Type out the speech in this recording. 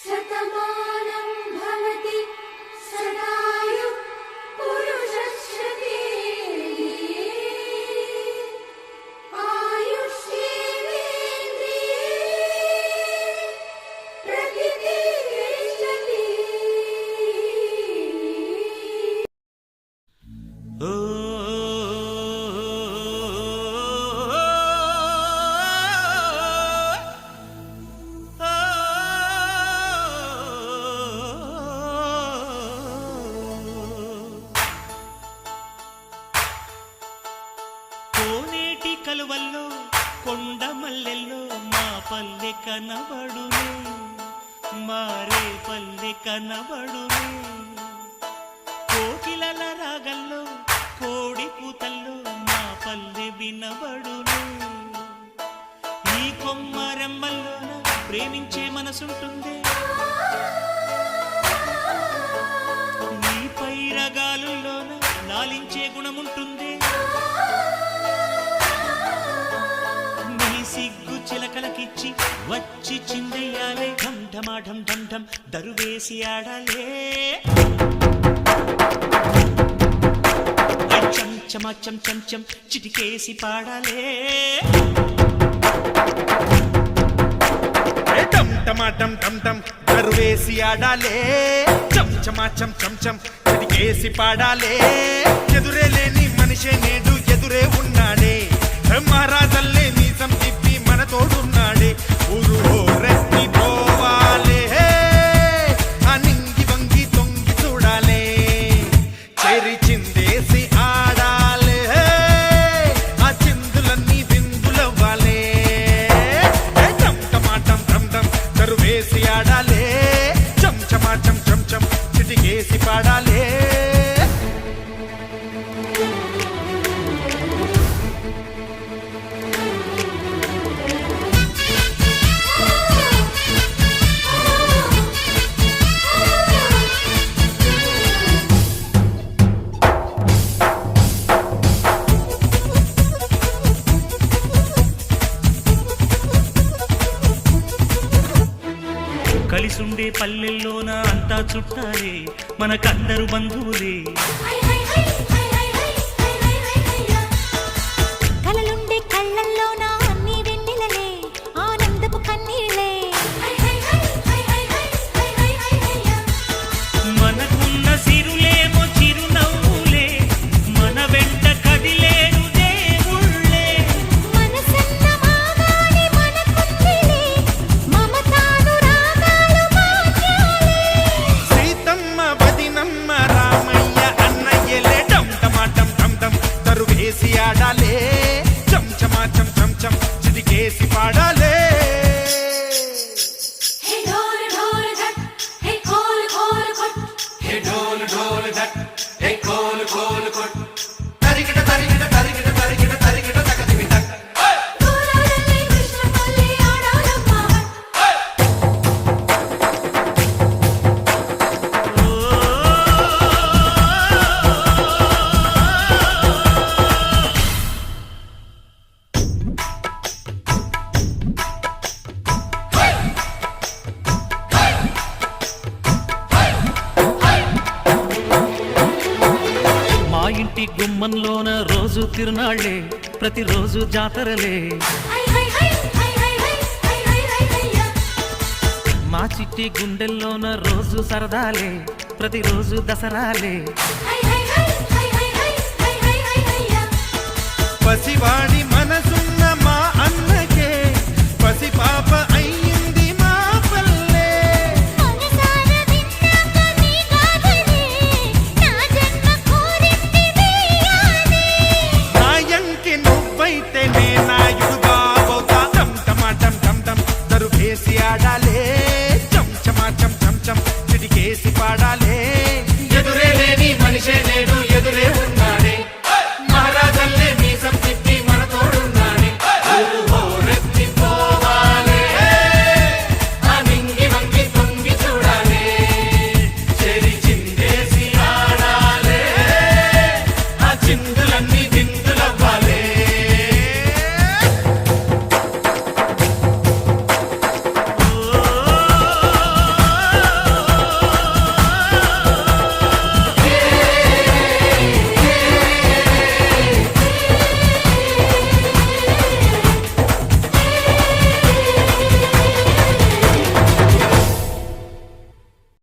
శతమానం భవతి శతాయు పురుషశ్రుతేర్యే ఆయుష్యేంద్రియే ప్రతితిష్టతి. కోనేటి కలువల్లో కొండ మల్లెల్లో మా పల్లె కనబడునే, మారే పల్లె కనబడునే. కోకిలల రాగల్లో కోడి కూతల్లో మా పల్లె వినబడునే. ఈ కొమ్మరెమ్మల్లోన ప్రేమించే మనసుంటుందే, నీ పైరగాలుల్లోన లాలించే గుణముంటుందే. నీ సిగ్గు చిలకలకిచ్చి వచ్చి చిందెయ్యాలే, ఢం ఢమాఢం ఢం ఢం దరువేసి ఆడాలే. చం చమా చం చం చం చిటికేసి పాడాలే. డం టమా డం డం డం దరువేసి ఆడాలే. చం చమా చం చం చం చిటికేసి పాడాలే. ఎదురే లేని మనిషే నేడు ఎదురే ఉన్నాడే, మహారాజల్లే మీసం తిప్పి మన తోడున్నాడే. ఊరు రెత్తి పోవాలే, ఆ నింగి వంగి తొంగి చూడాలే. చెరి చిందేసి ఆడాలే, ఆ చిందులన్నీ బిందులవ్వాలే. డం టమాటం డం డం దరువేసి ఆడాలే. చం చమా చం చం చం చిటికేసి పాడాలే. కలిసుండే పల్లెల్లోన అంతా చుట్టాలే, మనకందరు బంధువులే. కలలుండే కళ్ళల్లోన అన్ని వెన్నెలలే, ఆనందపు కన్నీళ్ళే. మనకున్న సిరులేమో చిరునవ్వులే, మన వెంట కదిలేరు దేవుళ్ళే. మనసన్న మాగాని మనకుందిలే, మమతాను రాగాలు మాట్యాలే. సీతమ్మ వదినమ్మ రామయ్య అన్నయ్యలే. డం టమాటం డం డం దరువేసి ఆడాలే. చం చమా చం చం చం చిటికేసి పాడాలే. హే ఢోల్ ఢోల్ ధక్ హే ఖోల్ ఖోల్ ఖట్ హే ఢోల్ ఢోల్ ధక్ హే ఖోల్ ఖోల్ ఖట్. తరిగిట తరిగిట తరిగిట తరిగిట తరిగిట తకదిమి తక్. దూరాలల్లే కృష్ణపల్లి ఆడాలమ్మ హట్. మా ఇంటి గుమ్మంలోన రోజు తిరునాళ్లే, ప్రతిరోజు జాతరలే. హై హై హై హై హై హై హై హై హై హయ్యా. మా చిట్టి గుండెల్లోన రోజు సరదాలే, ప్రతిరోజు దసరాలే. హై హై హై హై హై హై హై హై హై హయ్యా. పసివాడి మనసున్న మా అన్నకే పసిపాప అయ్యింది మా పల్లె. మనసార విన్నాక నీ గాథనే, నా జన్మ కోరింది వేయాలే. నాయంకి నువ్వైతే నే నాయుడు బాబోతా. డం టమాటం డం డం దరువేసి ఆడాలే. చం చమా చం చం చం చిటికేసి పాడాలే.